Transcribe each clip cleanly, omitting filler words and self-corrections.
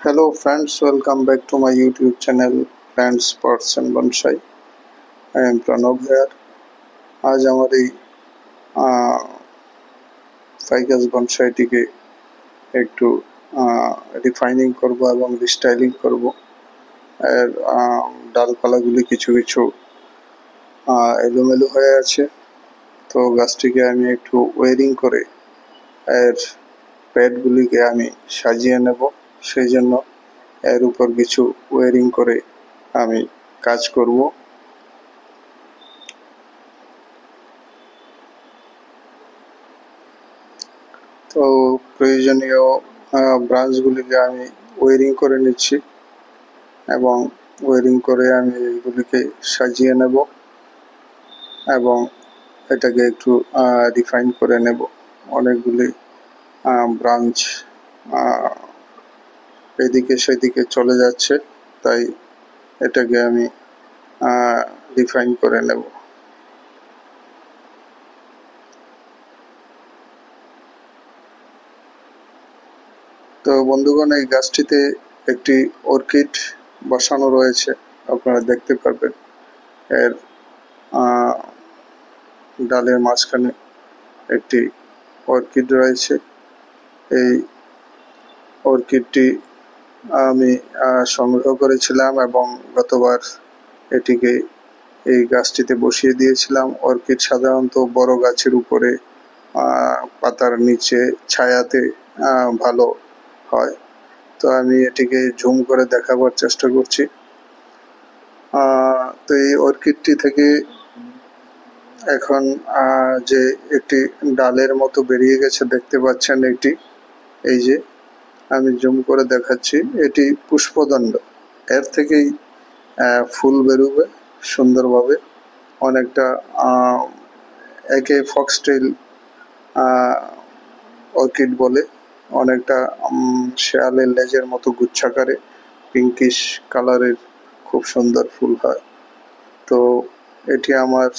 Hello friends, welcome back to my YouTube channel Plants, Pots and Bonsai. I am Pranav here. আজ আমার এই Ficus বনসাইটিকে একটু refining করব এবং রিস্টাইলিং করব। এর ডালপালাগুলি কিছু কিছু এলোমেলো হয়ে আছে, তো গাছটিকে আমি একটু ওয়েরিং করে এর প্যাডগুলিকে আমি সাজিয়ে নেব। সেই জন্য এর উপর কিছু ওয়েরিং করে আমি কাজ করব। তো প্রয়োজনীয় ব্রাঞ্চগুলিকে আমি ওয়েরিং করে নিচ্ছি এবং ওয়েরিং করে আমি এগুলিকে সাজিয়ে নেব এবং এটাকে একটু রিফাইন করে নেব। অনেকগুলি ব্রাঞ্চ এদিকে সেদিকে চলে যাচ্ছে, তাই এটাকে আমি রিফাইন করে নেব। তো বন্ধুগণ, এই গাছটিতে একটি অর্কিড বসানো রয়েছে, আপনারা দেখতে পারবেন। এর ডালের মাঝখানে একটি অর্কিড রয়েছে। এই অর্কিডটি আমি সংগ্রহ করেছিলাম এবং গতবার এটিকে এই গাছটিতে বসিয়ে দিয়েছিলাম। অর্কিড সাধারণত বড় গাছের উপরে পাতার নিচে ছায়াতে ভালো হয়, তো আমি এটিকে জুম করে দেখাবার চেষ্টা করছি। তো এই অর্কিডটি থেকে এখন যে একটি ডালের মতো বেরিয়ে গেছে দেখতে পাচ্ছেন, এই যে আমি জুম করে দেখাচ্ছি, এটি পুষ্পদণ্ড। এর থেকেই ফুল বেরোবে সুন্দরভাবে। অনেকটা একে ফক্সটেল অর্কিড বলে, অনেকটা শেয়ালের লেজের মতো গুচ্ছাকারে পিঙ্কিশ কালারের খুব সুন্দর ফুল হয়। তো এটি আমার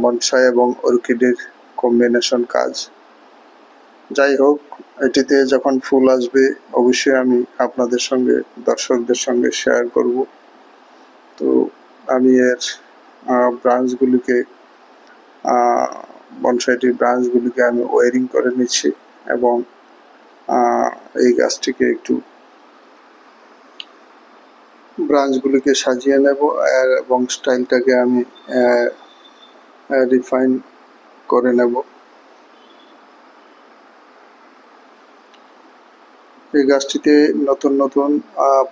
বনসাই এবং অর্কিডের কম্বিনেশন কাজ। যাই হোক, এটিতে যখন ফুল আসবে অবশ্যই আমি আপনাদের সঙ্গে, দর্শকদের সঙ্গে শেয়ার করব। তো আমি এর ব্রাঞ্চগুলিকে বনসাইটির ব্রাঞ্চগুলিকে আমি ওয়ারিং করে নিচ্ছি এবং এই গাছটিকে একটু ব্রাঞ্চগুলিকে সাজিয়ে নেব এবং স্টাইলটাকে আমি রিফাইন করে নেব। এই গাছটিতে নতুন নতুন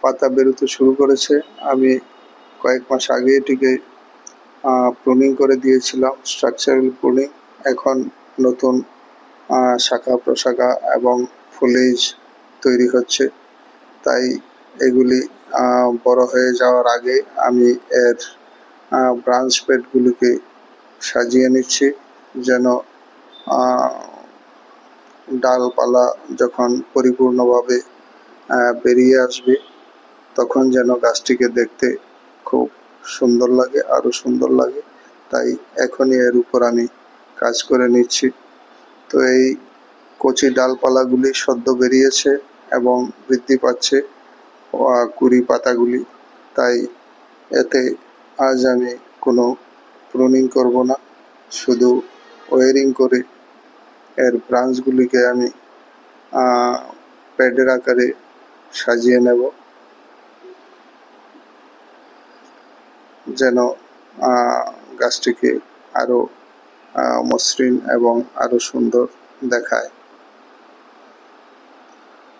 পাতা বেরোতে শুরু করেছে। আমি কয়েক মাস আগে এটিকে প্রুনিং করে দিয়েছিলাম, স্ট্রাকচারাল প্রুনিং। এখন নতুন শাখা প্রশাখা এবং ফুলেজ তৈরি হচ্ছে, তাই এগুলি বড় হয়ে যাওয়ার আগে আমি এর ব্রাঞ্চ প্যাডগুলিকে সাজিয়ে নিচ্ছি, যেন ডালপালা যখন পরিপূর্ণভাবে বেরিয়ে আসবে তখন যেন গাছটিকে দেখতে খুব সুন্দর লাগে, আরও সুন্দর লাগে। তাই এখনই এর উপর আমি কাজ করে নিচ্ছি। তো এই কচি ডালপালাগুলি সদ্য বেরিয়েছে এবং বৃদ্ধি পাচ্ছে কুড়ি পাতাগুলি, তাই এতে আজ আমি কোনো প্রুনিং করব না, শুধু ওয়ারিং করে এর ব্রাঞ্চগুলিকে আমি প্যাডের আকারে সাজিয়ে নেব, যেন গাছটিকে আরও মসৃণ এবং আরও সুন্দর দেখায়।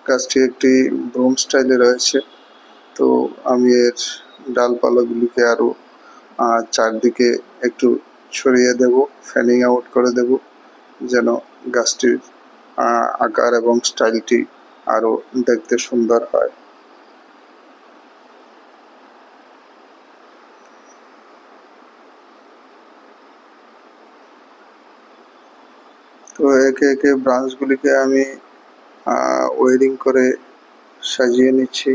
গাছটি একটি ব্রুম স্টাইলে রয়েছে, তো আমি এর ডালপালাগুলিকে আরও চারদিকে একটু ছড়িয়ে দেব, ফ্যানিং আউট করে দেব, যেন গাছটির আকার এবং স্টাইলটি আরও দেখতে সুন্দর হয়। তো একে একে ব্রাঞ্চগুলিকে আমি ওয়ারিং করে সাজিয়ে নিচ্ছি।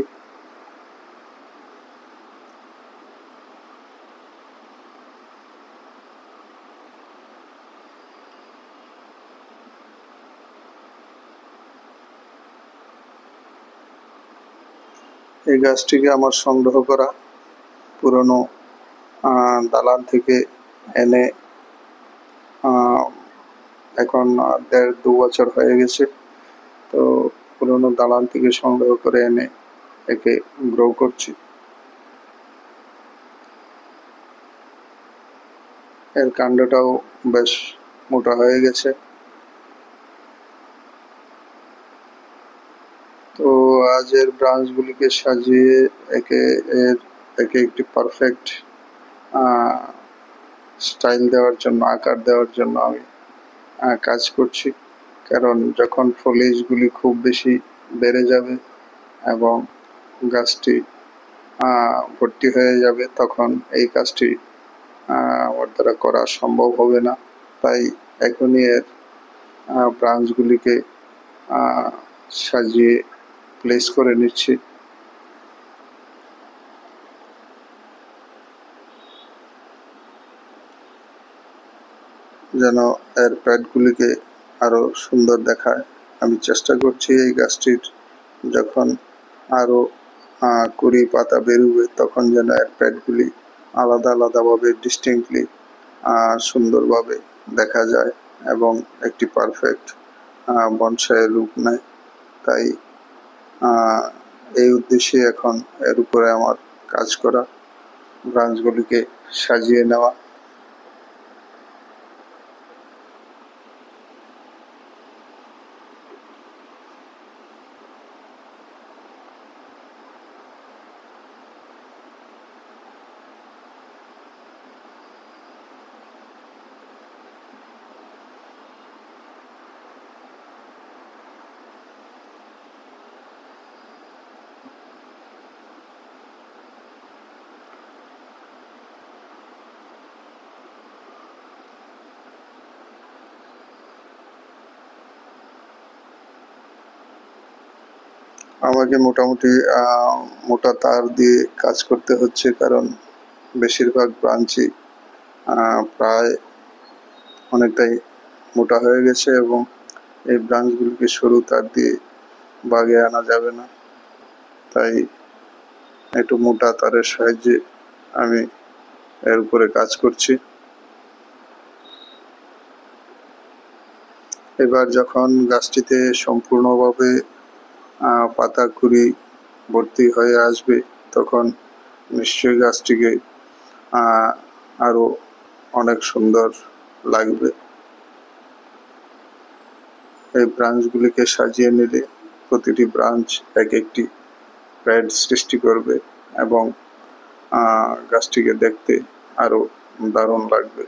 এই গাছটিকে আমার সংগ্রহ করা, পুরনো দালান থেকে এনে এখন 1.5-2 বছর হয়ে গেছে। তো পুরনো দালান থেকে সংগ্রহ করে এনে একে গ্রো করছি। এর কাণ্ডটাও বেশ মোটা হয়ে গেছে। তো আজ এর ব্রাঞ্চগুলিকে সাজিয়ে একে একটি পারফেক্ট স্টাইল দেওয়ার জন্য, আকার দেওয়ার জন্য আমি কাজ করছি। কারণ যখন ফলিজগুলি খুব বেশি বেড়ে যাবে এবং গাছটি ভর্তি হয়ে যাবে, তখন এই কাজটি আমার দ্বারা করা সম্ভব হবে না। তাই এখনই এর ব্রাঞ্চগুলিকে সাজিয়ে প্লেস করে নিচ্ছি। যেন এর প্যাডগুলিকে আরো সুন্দর দেখায়। আমি চেষ্টা করছি এই গাছটির যখন আরো কুড়ি পাতা বেরোবে, তখন যেন এর প্যাডগুলি আলাদা আলাদাভাবে ডিস্টিংক্টলি সুন্দরভাবে দেখা যায় এবং একটি পারফেক্ট বনসাইয়ের রূপ নেয়। তাই এই উদ্দেশ্যে এখন এর উপরে আমার কাজ করা, ব্রাঞ্চগুলিকে সাজিয়ে নেওয়া। আমাকে মোটামুটি মোটা তার দিয়ে কাজ করতে হচ্ছে, কারণ বেশিরভাগ ব্রাঞ্চই প্রায় অনেকটাই মোটা হয়ে গেছে এবং এই ব্রাঞ্চগুলিকে সরু তার দিয়ে বাগিয়ে আনা যাবে না। তাই একটু মোটা তারের সাহায্যে আমি এর উপরে কাজ করছি। এবার যখন গাছটিতে সম্পূর্ণভাবে পাতা কুড়ি ভর্তি হয়ে আসবে, তখন নিশ্চয়ই গাছটিকে আরো অনেক সুন্দর লাগবে। এই ব্রাঞ্চগুলিকে সাজিয়ে নিলে প্রতিটি ব্রাঞ্চ এক একটি প্যাড সৃষ্টি করবে এবং গাছটিকে দেখতে আরো দারুণ লাগবে।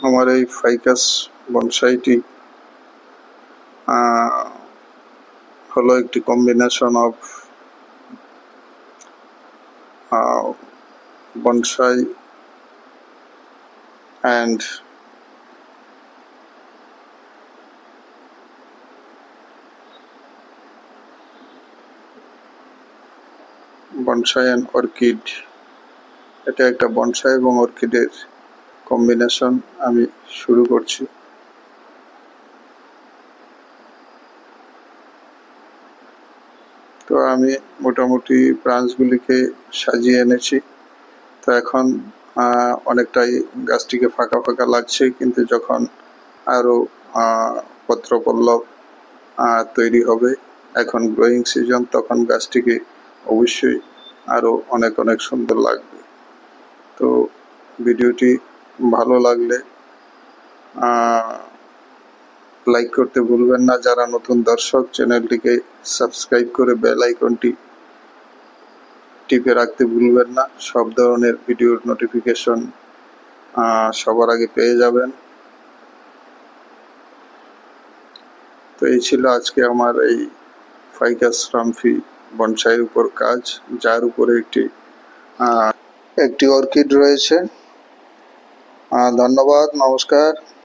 আমার এই ফাইকাস বনসাইটি হলো একটি combination of bonsai and orchid. এটা একটা বনসাই এবং অর্কিডের কম্বিনেশন আমি শুরু করছি। তো আমি মোটামুটি ব্রাঞ্চগুলিকে সাজিয়ে এনেছি। তো এখন অনেকটাই গাছটিকে ফাঁকা ফাঁকা লাগছে, কিন্তু যখন আরো পত্রপল্লব তৈরি হবে, এখন গ্রোয়িং সিজন, তখন গাছটিকে অবশ্যই আরো অনেক অনেক সুন্দর লাগবে। তো ভিডিওটি ভালো লাগলে লাইক করতে ভুলবেন না। যারা নতুন দর্শক, চ্যানেলটিকে সাবস্ক্রাইব করে বেল আইকনটি টিপে রাখতে ভুলবেন না। সব ধরনের ভিডিওর নোটিফিকেশন সবার আগে পেয়ে যাবেন। তো এই ছিল আজকে আমার এই ফাইকাস রামফি বনসাইয়ের উপর কাজ, যার উপরে একটি অর্কিড রয়েছে। ধন্যবাদ, নমস্কার।